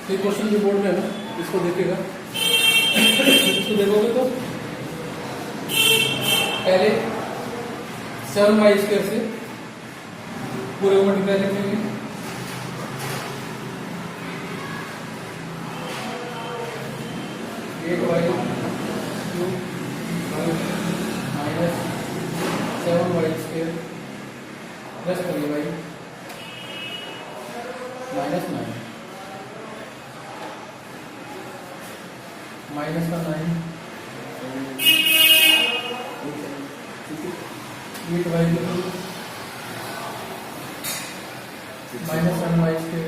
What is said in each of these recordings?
तो क्वेश्चन के बोर्ड में है ना, इसको देखेगा। इसको देखोगे तो पहले 7y² से पूरे को मल्टीप्लाई लिखेंगे। Minus 7y² plus 3y minus 9 minus का 9 8y² minus 1y²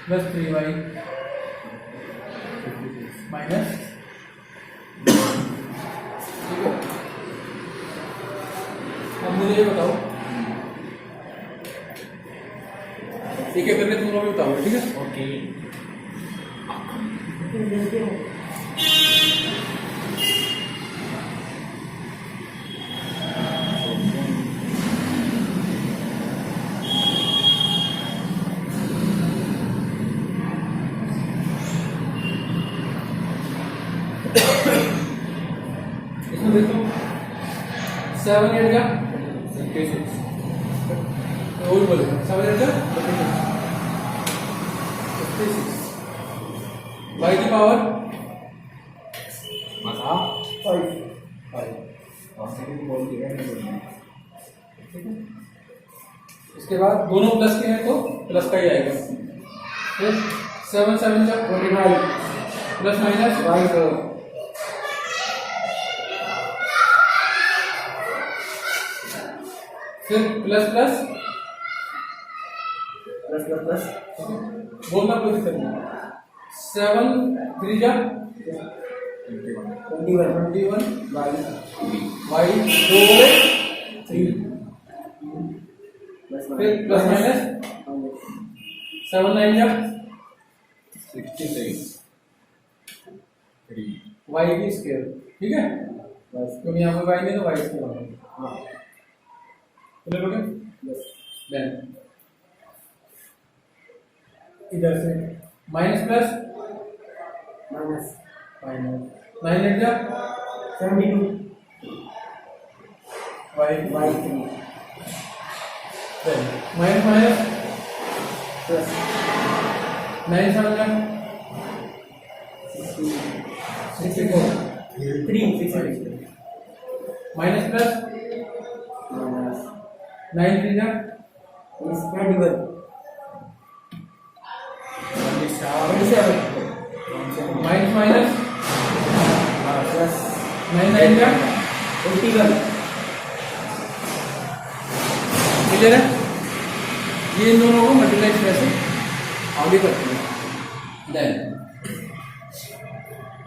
plus 3y minus, ठीक है। अब मुझे ये बताओ, ठीक है, करके तुम लोग भी बताओ, ठीक है। ओके। इसमें देखो 7 8 का 56, वही बोलेगा 7 8 का 56 y की पावर 5। इसके बाद दोनों प्लस के हैं तो प्लस का ही आएगा। फिर 7 7 का 49 प्लस माइनस y। फिर plus plus plus plus plus बोलना कोई दिक्कत नहीं। 7 3 जा 21 y 2 3 फिर प्लस माइनस 7 9 जा 66 y की स्क्वायर, ठीक है। बस क्योंकि यहाँ पे y नहीं तो y स्क्वायर होगा। हाँ चलो बेटे, देन इधर से माइनस प्लस माइनस 9 8 जा 72 y 3 then minus minus plus 9 7 जा 64 3 माइनस प्लस 9 3 जा 21 माइनस माइनस प्लस 9 9 जा 81। क्लियर है? ये इन दोनों को मल्टीप्लाई कैसे आगे करते हैं। देन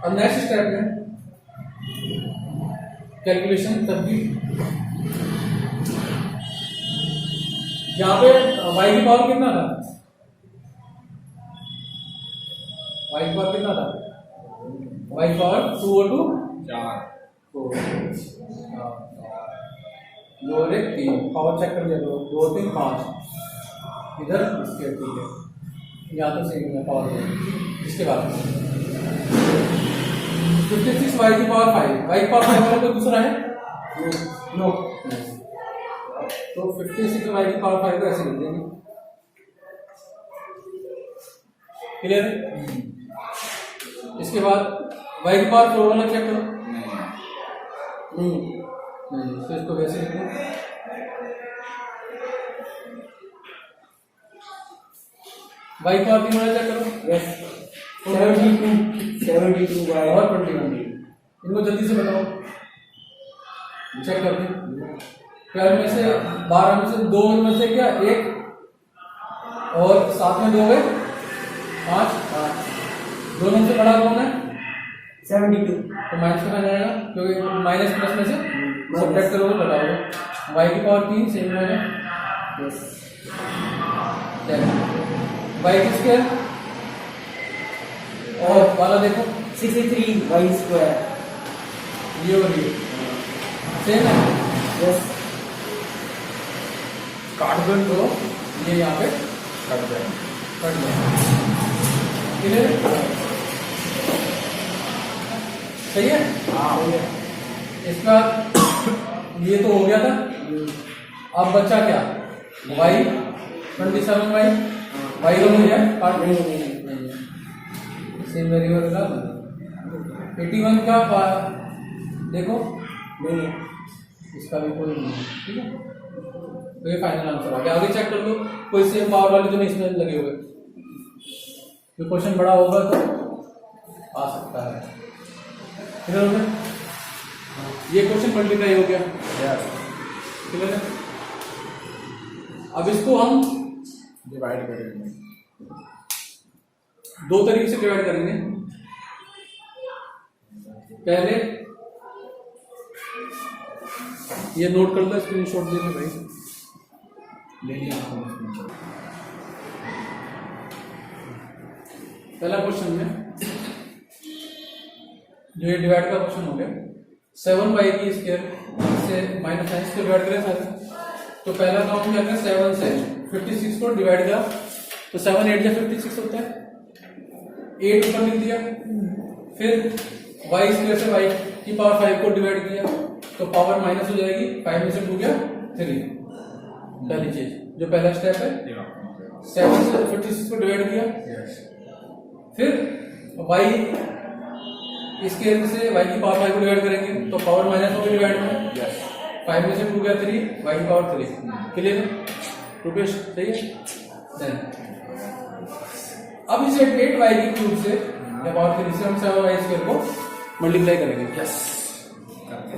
अब नेक्स्ट स्टेप में कैलकुलेशन तब भी यहाँ पे y की पावर कितना था? y की पावर कितना था? y की पावर 2 और 2 4 2 और 1 3 पावर चेक कर लिया। 2 3 5 इधर इसके, ठीक है, यहाँ तो सही है पावर। इसके बाद 56 y की पावर 5 y की पावर 5 वाला कोई दूसरा है? नो। तो 56 y की पावर 5 को ऐसे लिख देंगे। क्लियर है? इसके बाद y की पावर 4 वाला चेक करो। नहीं तो इसको वैसे लिख दो। y की पावर 3 वाला चेक करो। यस 72 y और 21। इनको जल्दी से बताओ, चेक कर दो। 12 में से 12 में से 2 में से क्या 1 और 7 में 2 है 5 दोनों से बड़ा कौन है? 72। तो माइनस करना जाएगा क्योंकि माइनस प्लस में से सब्ट्रैक्ट करोगे बताओगे। y की पावर 3 सेम है। यस देन y की स्क्वायर और वाला देखो 63 y स्क्वायर, ये और ये सेम है। यस काट दो तो ये यहाँ पे कट जाएगा। कट गया। क्लियर? सही है? हाँ इसका ये तो हो गया था। अब बच्चा क्या? y 27y y तो हो गया पार्ट नहीं सेम वेरिएबल का 81 का देखो नहीं है, इसका भी कोई नहीं है। ठीक है, तो ये फाइनल आंसर आ गया। आगे चेक कर लो कोई सेम पावर वाले तो नहीं इसमें लगे हुए। जो क्वेश्चन बड़ा होगा तो आ सकता है। क्लियर हो गया? ये क्वेश्चन मल्टीप्लाई हो गया। क्लियर है? अब इसको हम डिवाइड करेंगे, दो तरीके से डिवाइड करेंगे। पहले ये नोट कर लो, स्क्रीनशॉट देना भाई, ले लिया। पहला क्वेश्चन में जो ये डिवाइड का क्वेश्चन हो गया, 7y की स्क्वायर से -9 से डिवाइड करें सारे। तो पहला काम क्या करें, 7 से 56 को डिवाइड किया तो 7 8 या 56 होता है। 8 ऊपर लिख दिया, फिर y स्क्वायर से y की पावर 5 को डिवाइड किया तो पावर माइनस हो जाएगी, 5 में से 2 गया 3। पहली चीज जो पहला स्टेप है, 7 से 56 को डिवाइड किया, फिर y स्क्वायर से y की पावर 5 को डिवाइड करेंगे तो पावर माइनस होगी डिवाइड में, 5 में से 2 गया 3, y की पावर 3। क्लियर रुपेश? सही है। देन अब इसे 8y की क्यूब से या पावर 3 से हम 7y स्क्वायर को मल्टीप्लाई करेंगे। यस,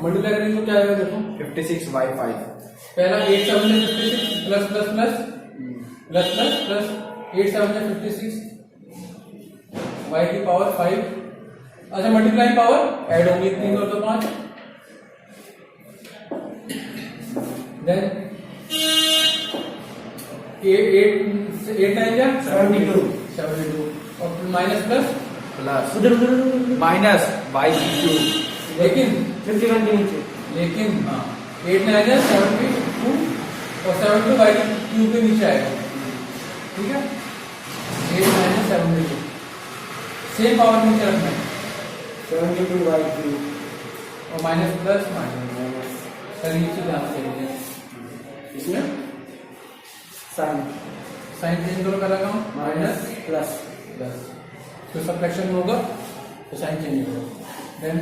मल्टीप्लाई करेंगे तो क्या आएगा देखो, 56/5। पहला 8 7 में 56 plus plus plus plus plus plus 8 7 में 56 y की पावर 5। अच्छा, मल्टीप्लाई पावर ऐड होंगी, 3 और 2 5। देन 8 9 जा 72 और minus plus plus minus y की क्यूब, लेकिन 51 के नीचे, लेकिन 8 9 जा 72 और 72 y की क्यूब के नीचे आएगा। ठीक है, 8 9 जा 72 सेम पावर नीचे रखना है 72y क्यूब और माइनस प्लस माइनस सही से ध्यान से लीजिए। इसमें साइन साइन चेंज करो, कर रहा हूँ माइनस प्लस प्लस, तो सब्ट्रैक्शन होगा तो साइन चेंज करो। देन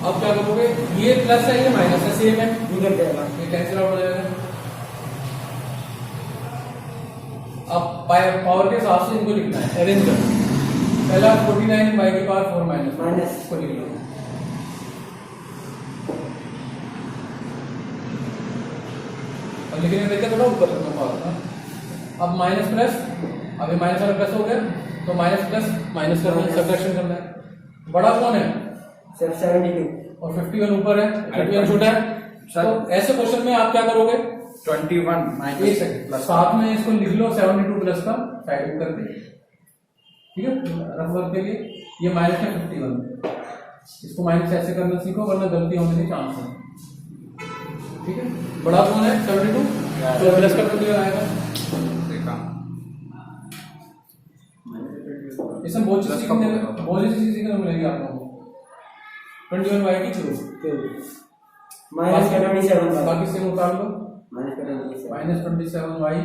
अब क्या करोगे, ये प्लस है ये माइनस है, सेम है, निकल जाएगा। ये कैंसिल आउट हो जाएगा। अब पावर के हिसाब से इनको लिखना है, अरेंज कर। पहला 49 y की पावर 4 माइनस को लिख लो। और लिखने में देखिए थोड़ा ऊपर रखना पावर। अब माइनस प्लस, अभी माइनस वाला प्लस हो गया तो माइनस प्लस माइनस करना है, सब्ट्रैक्शन करना है। बड़ा कौन है? सिर्फ 72 और 51 ऊपर है, 51 छोटा है। तो ऐसे क्वेश्चन में आप क्या करोगे, 21 एक सेकंड साथ में इसको लिख लो 72 प्लस का साइड करके। ठीक है, रफ वर्क के लिए ये माइनस है 51, इसको माइनस ऐसे करना सीखो वरना गलती होने के चांस है। ठीक है, बड़ा कौन है 72, तो प्लस कर दिया आएगा। इसमें बहुत चीज सीखने को मिलेगी आप लोगों को। 21 y की क्यूब माइनस 27 बाकी से उतार लो, minus 27 y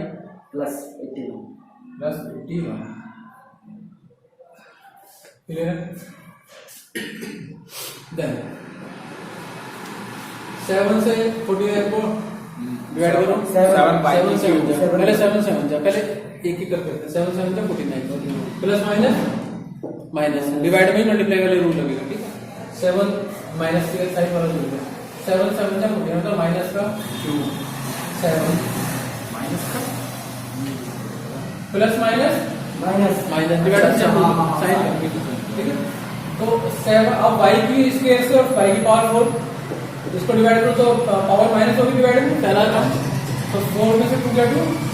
plus 81 plus 81। Clear है? देन 7 से 49 को डिवाइड करो, 7 by 7 cube। पहले 7 7 जा, पहले एक ही करते हैं, 7 7 जा 49 प्लस माइनस माइनस डिवाइड में मल्टीप्लाई वाले रूल लगेगा। ठीक है, 7 माइनस के साइड वाला रूल है, 7 7 जा 49 मतलब माइनस का क्यूब, 7 माइनस का plus minus minus minus divide sign. ठीक है, तो 7 अब y की स्क्वायर से और y की पावर 4 इसको डिवाइड करो तो पावर माइनस होगी डिवाइड में, पहला काम। तो 4 में से 2 क्या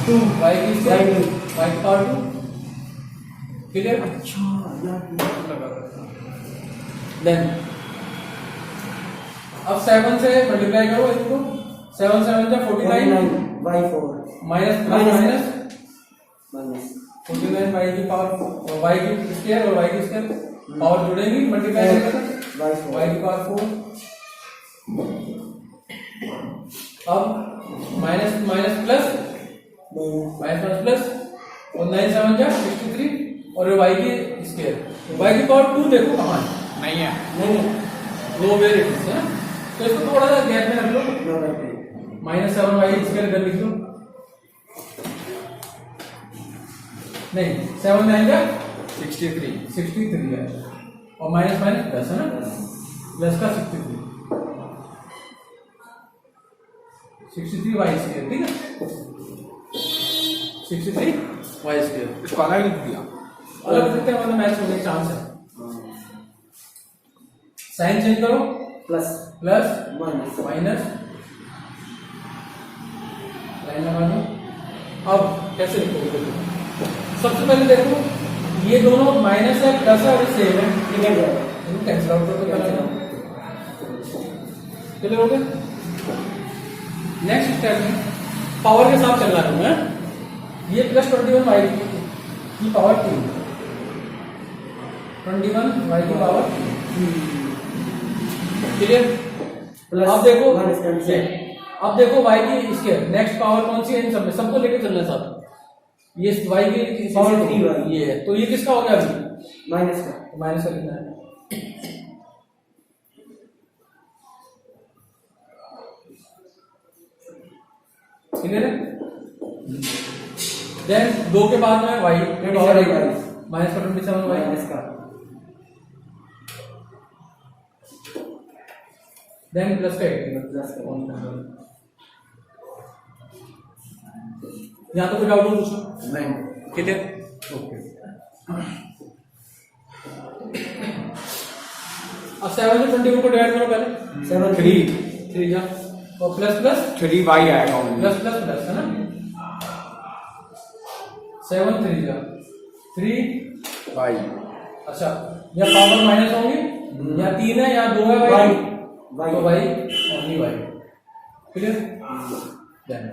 2 y की स्क्वायर y की पावर 2। क्लियर? देन अब 7 से मल्टीप्लाई करो इसको, 7 7 जा 49 y 4 minus plus minus minus 49 y की पावर y की स्क्वायर और y की स्क्वायर पावर जुड़ेंगी मल्टीप्लाई करेंगे y y की पावर 4 अब minus minus plus minus plus और 9 7 जा 63 और y की स्क्वायर y की पावर 2 देखो कहाँ है नहीं है। नहीं नो वेयर इट इज है तो इसको थोड़ा सा गैप में रख लो no right minus 7 y square कर लिख लो नहीं 7 9 जा 63 है और माइनस माइनस प्लस है ना प्लस का 63 y स्क्वायर ठीक है 63 y स्क्वायर इसको अलग लिख दिया। अलग सकते हैं मतलब मैच होने का चांस है साइन चेंज करो plus plus minus minus line लगा दो अब कैसे लिखोगे देखो सबसे पहले देखो ये दोनों माइनस है प्लस है और सेम है निकल जाएगा इनको कैंसिल आउट करके करना चलो हो गया नेक्स्ट स्टेप में पावर के साथ चलना है तुम्हें ये प्लस 21 y की पावर 3 21 y की पावर क्लियर प्लस अब देखो माइनस अब देखो y की स्क्वायर नेक्स्ट पावर कौन सी है इन सब में सबको लेके चलना है साथ ये y की पावर 3 ये है तो ये किसका हो गया अभी माइनस का माइनस का कितना है क्लियर है देन 2 के बाद में y पावर माइनस का 27 y माइनस का देन प्लस का 18 प्लस का यहाँ तो कोई डाउट हो पूछो नहीं। क्लियर ओके अब 7 से 21 को डिवाइड करो पहले 7 3 जा और प्लस प्लस 3y आएगा only। प्लस प्लस प्लस है ना 7 3 जा 3 y अच्छा या पावर माइनस होंगी या 3 है या 2 है y भाई y तो भाई only y clear then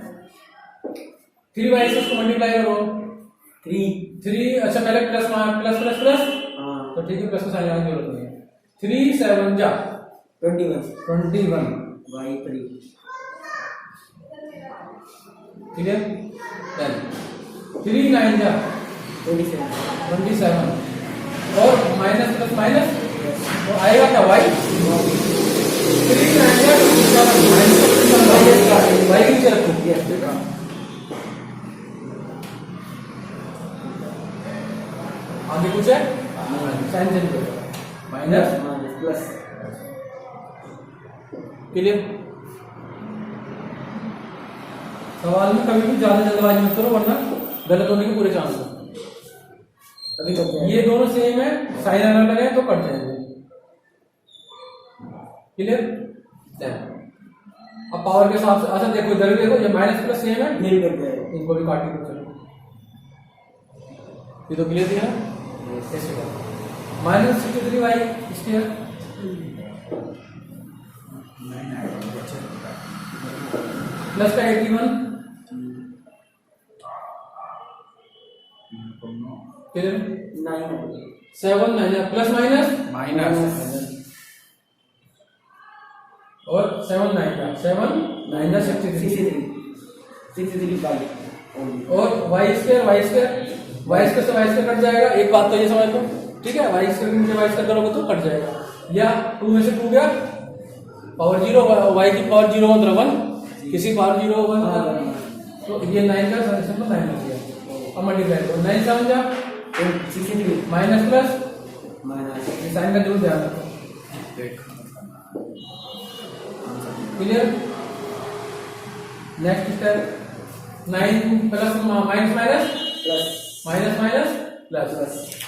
3y से इसको मल्टीप्लाई करो 3 अच्छा पहले प्लस प्लस प्लस प्लस हाँ तो ठीक है प्लस का साइन लगाने की जरूरत नहीं है 3 7 जा 21 21 y 3 क्लियर देन 3 9 जा 27 27 और माइनस प्लस माइनस तो आएगा क्या y 3 9 जा 27 y की तरफ यस आगे कुछ है साइन चेंज करो माइनस माइनस प्लस क्लियर सवाल में कभी भी ज्यादा जल्दबाजी मत करो वरना गलत होने के पूरे चांस है अभी ये दोनों सेम है साइन अलग अलग है तो कट जाएंगे क्लियर अब पावर के हिसाब से अच्छा देखो इधर भी देखो ये माइनस प्लस सेम है मिल कर जाएगा इनको भी काट के चलो ये तो क्लियर दिया ऐसे करो माइनस 63 y स्क्वायर प्लस का 81 फिर 9 7 9 प्लस माइनस माइनस और 7 9 का 7 9 का 63 63 बाई और y स्क्वायर से y स्क्वायर कट जाएगा एक बात तो ये समझ लो ठीक है y स्क्वायर नीचे y स्क्वायर करोगे तो कट जाएगा या 2 में से 2 गया पावर 0 y की पावर 0 मतलब 1 किसी पावर 0 1 तो ये 9 का सॉल्यूशन तो 9 हो गया अब मल्टीप्लाई करो 9 7 जा 63 माइनस प्लस माइनस ये साइन का जरूर ध्यान रखो clear next step 9 plus minus minus plus minus minus plus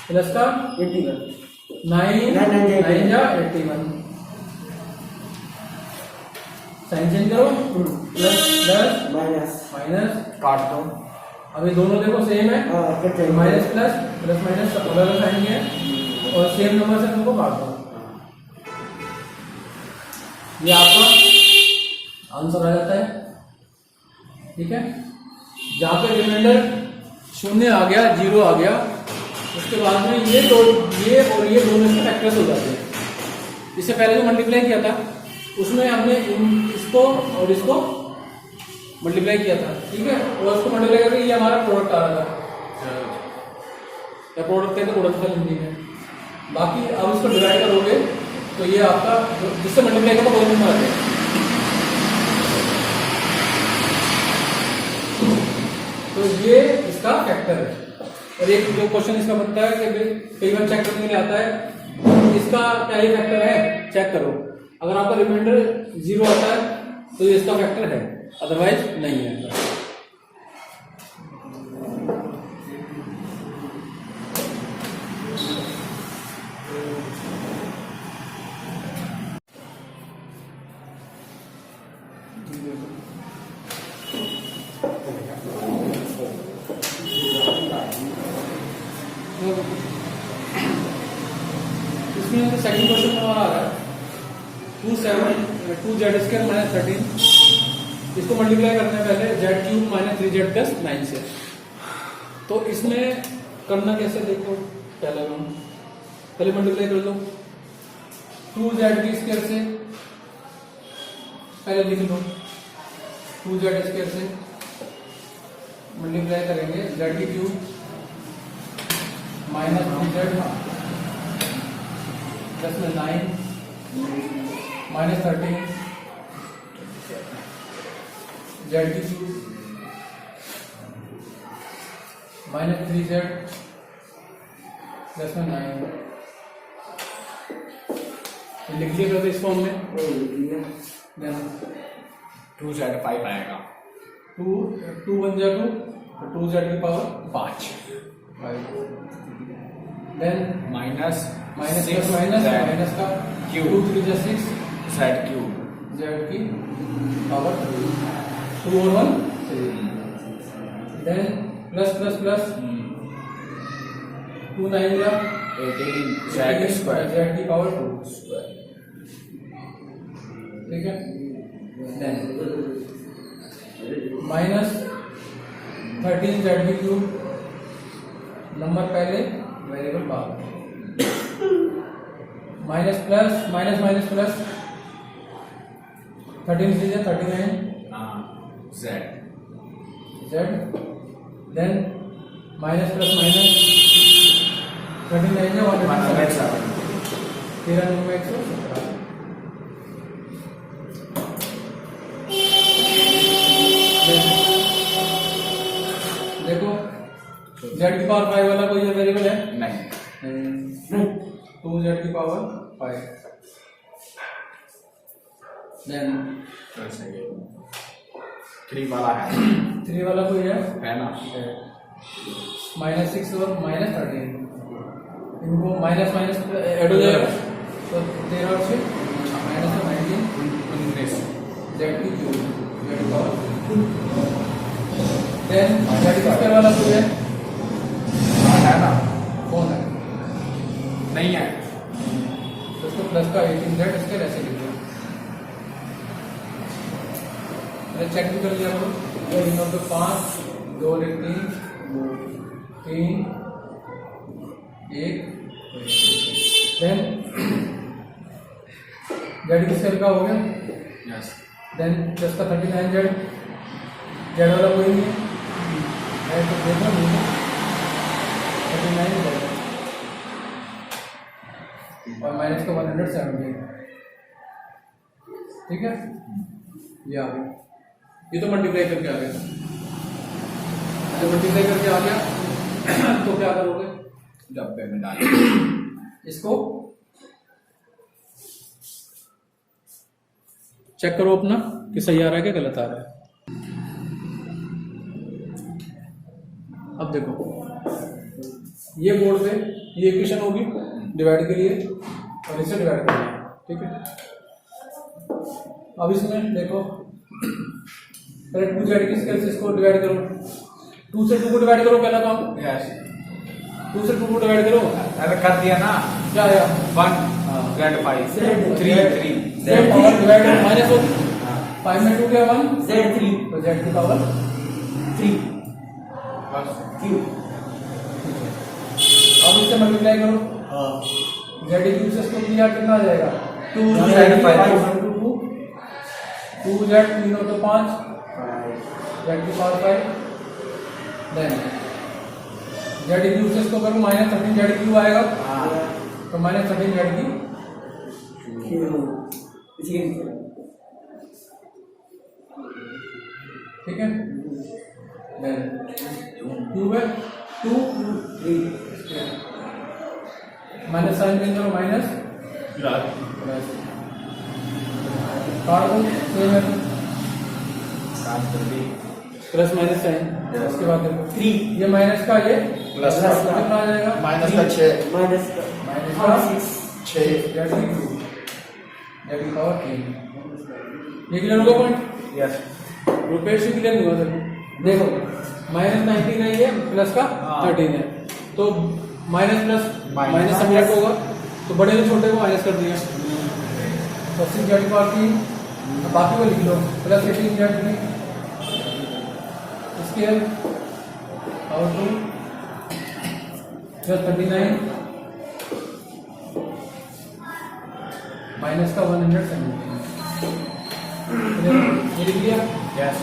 plus का 81 9 जा 81 साइन चेंज करो प्लस प्लस माइनस माइनस काट दो। अभी दोनों देखो सेम है कट जाएगा माइनस प्लस प्लस माइनस अलग अलग साइन है और सेम नंबर से तुमको काट दो ये आपका आंसर आ जाता है ठीक है, जहाँ पे रिमाइंडर 0 आ गया, 0 आ गया, उसके बाद में ये और ये दोनों इसके फैक्टर्स हो जाते हैं। इससे पहले जो मल्टीप्लाई किया था उसमें हमने इसको और इसको मल्टीप्लाई किया था, ठीक है, और उसको मल्टीप्लाई करके ये हमारा प्रोडक्ट आ रहा था, या प्रोडक्ट है तो प्रोडक्ट का हिंदी में। बाकी अब इसको डिवाइड करोगे तो ये आपका जिससे मल्टीप्लाई करो वही नंबर आ जाएगा। तो ये इसका फैक्टर है। और एक जो क्वेश्चन इसका बनता है कि भाई कई बार चेक करने के लिए आता है इसका क्या ये फैक्टर है, चेक करो। अगर आपका रिमाइंडर 0 आता है तो ये इसका फैक्टर है, अदरवाइज नहीं है। इसमें तो सेकंड क्वेश्चन हमारा आ रहा है 2z² - 13, इसको मल्टीप्लाई करने पहले z³ - 3z + 9 से। तो इसमें करना कैसे देखो, पहले मल्टीप्लाई कर लो 2z² से, पहले लिख लो 2z² से मल्टीप्लाई करेंगे z³ - 3z + 9 - 13 z³ - 3z + 9 लिख लिया इस फॉर्म में। देन 2z5 आएगा, 2 1 जा 2 z की power 5 then minus minus minus का क्यूब 2 3 जा 6 z³ z की पावर 2 और 1 देन प्लस प्लस प्लस 2 9 जा 18 z² z की पावर 2, ठीक है। देन माइनस 13 z³ नंबर पहले वेरिएबल बाद, minus plus minus minus plus 13 से 39 z then minus plus minus 39 है 107 13 नंबर 117। देखो z की पावर 5 वाला कोई वेरिएबल है नहीं, 2z की पावर 5 देन 3 वाला है 3 वाला कोई है ना, -6 और -13 इनको माइनस माइनस ऐड हो जाएगा तो 13 और 6 -19 z की क्यूब z की पावर देन z स्क्वायर वाला कोई है ना, कौन है, नहीं है तो उसको प्लस का 18z इसके ऐसे लिख दो। मैंने चेक भी कर लिया करो, 5 2 3 1 देन z की स्क्वायर का हो गया, यस देन प्लस का 39z z वाला कोई नहीं है तो देखो नहीं 39 और माइनस का 170, ठीक है। ये आ गया, ये तो मल्टीप्लाई करके आ गया, जब मल्टीप्लाई करके आ गया तो क्या करोगे, डब्बे में डाल इसको चेक करो अपना कि सही आ रहा है कि गलत आ रहा है। अब देखो ये बोर्ड पे ये इक्वेशन होगी डिवाइड के लिए और इसे डिवाइड करना है, ठीक है। अब इसमें देखो पहले 2z की स्केल से इसको डिवाइड करो, 2 से 2 को डिवाइड करो, पहला काम यस 2 से 2 को डिवाइड करो, अरे कर दिया ना, क्या आया 1 z5 3 3 z power divide minus होगी 5 में 2 गया 1, Z3 तो z की पावर 3 बस Q अब इससे मल्टीप्लाई करो, हाँ z क्यूब से इसको किया कितना आ जाएगा 2Z5 2z 3 तो 5, z की पावर 5, देन z क्यूब से इसको करो माइनस 13 z क्यूब आएगा, तो माइनस 13 z की ठीक है, देन क्यूब है 2 माइनस साइन चेंज करो माइनस प्लस काट दो सेम है प्लस माइनस साइन, उसके बाद देखो 3 ये माइनस का ये प्लस का कितना आ जाएगा माइनस का 6 माइनस माइनस का 6 जेड की पावर 3 ये क्लियर होगा पॉइंट यस रुपये से क्लियर नहीं हुआ सर देखो माइनस 19 है ये प्लस का हाँ। 13 है तो minus plus minus. Minus subject होगा तो बड़े से छोटे को माइनस कर दिया तो 80 जेड की पावर 3 बाकी को लिख लो प्लस 18 जेड की स्केल और 2 प्लस 39 माइनस का 170 ये लिख लिया। यस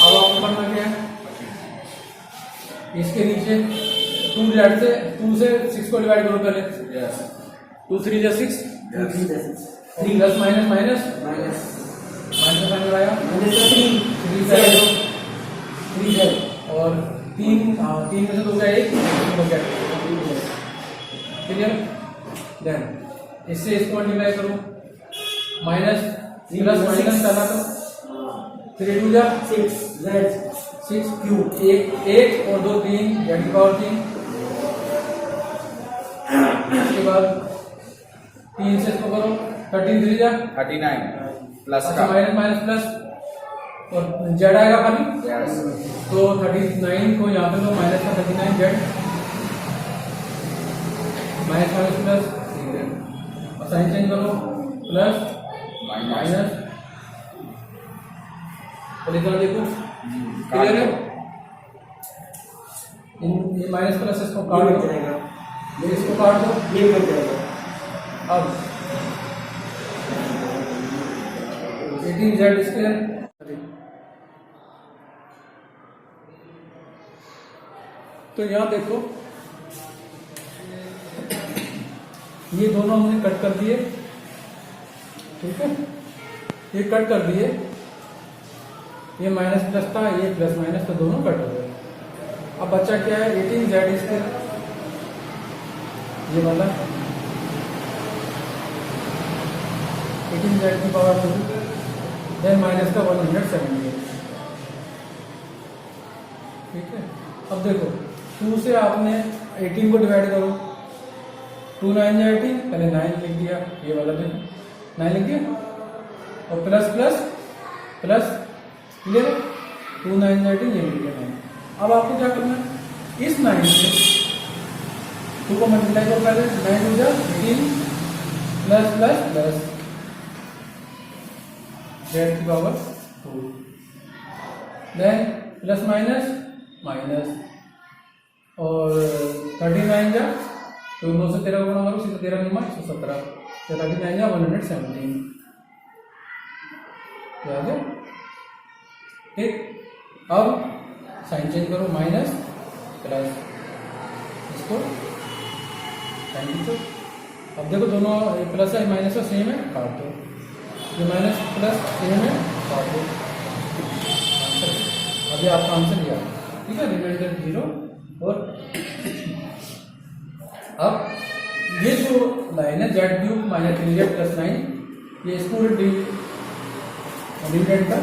अब आपको करना क्या है इसके नीचे 2 से 6 को डिवाइड करो पहले यस 2 3 जा 6 3 plus minus minus minus minus final आया माइनस 3 3 से आया 3Z और 3 3 में से 2 का 1 हो गया क्लियर देन इससे इसको मल्टीप्लाई करो माइनस प्लस माइनस चला तो 3 2 जा 6Z 6 क्यूब एक और 2 3 जेड की पावर 3 उसके बाद 3 से इसको करो 13 3 जा 39 प्लस अच्छा का माइनस माइनस प्लस और जेड आएगा खाली यस तो 39 को यहाँ पे लो माइनस का 39 जेड माइनस माइनस प्लस और साइन चेंज करो प्लस माइनस तो लिखा देखो क्लियर है ये माइनस प्लस इसको काट दो ये इसको काट दो ये बन जाएगा अब 18 जेड स्क्वायर तो यहाँ देखो ये दोनों हमने कट कर दिए ठीक है ये कट कर दिए ये माइनस प्लस था ये प्लस माइनस तो दोनों कट हो गए अब बच्चा क्या है 18 जेड स्क्वायर ये वाला 18 जेड की पावर 2 देन माइनस का 170 ठीक है अब देखो 2 से आपने 18 को डिवाइड करो 2 9 या 18 पहले 9 लिख दिया ये वाला देखो 9 लिख दिया और प्लस प्लस प्लस क्लियर 2 9 या 18 ये लिख दिया 9 अब आपको क्या करना है इस 9 से 2 को मल्टीप्लाई करो पहले 9 हो जाए 18 प्लस प्लस प्लस जेड की power 2 then plus minus minus और 39 जा तो 2 से 13 गुणा करो सीधा 13 निमा 117 39 जा 117 याद है ठीक अब साइन चेंज करो माइनस प्लस इसको साइन दो अब देखो दोनों प्लस है माइनस है सेम है काट दो ये माइनस प्लस सेम है काट दो आंसर अभी आपका आंसर दिया ठीक है रिमाइंडर 0 और अब ये जो लाइन है Z cube minus 3z plus 9 ये इसको डिविडेंड का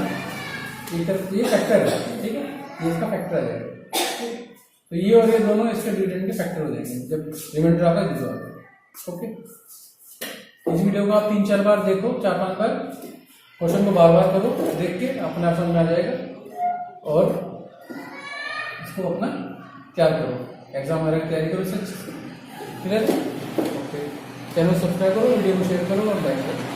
ये फैक्टर है ठीक है ये इसका फैक्टर है तो ये और ये दोनों इसके डिविडेंड के फैक्टर हो जाएंगे जब रिमाइंडर आपका 0 आ जाएगा ओके इस वीडियो को आप 3-4 बार देखो 4-5 बार क्वेश्चन को बार बार करो देख के अपने आप समझ में आ जाएगा और इसको अपना तैयार करो एग्जाम वगैरह की तैयारी करो सच क्लियर ओके चैनल सब्सक्राइब करो वीडियो को शेयर करो और लाइक करो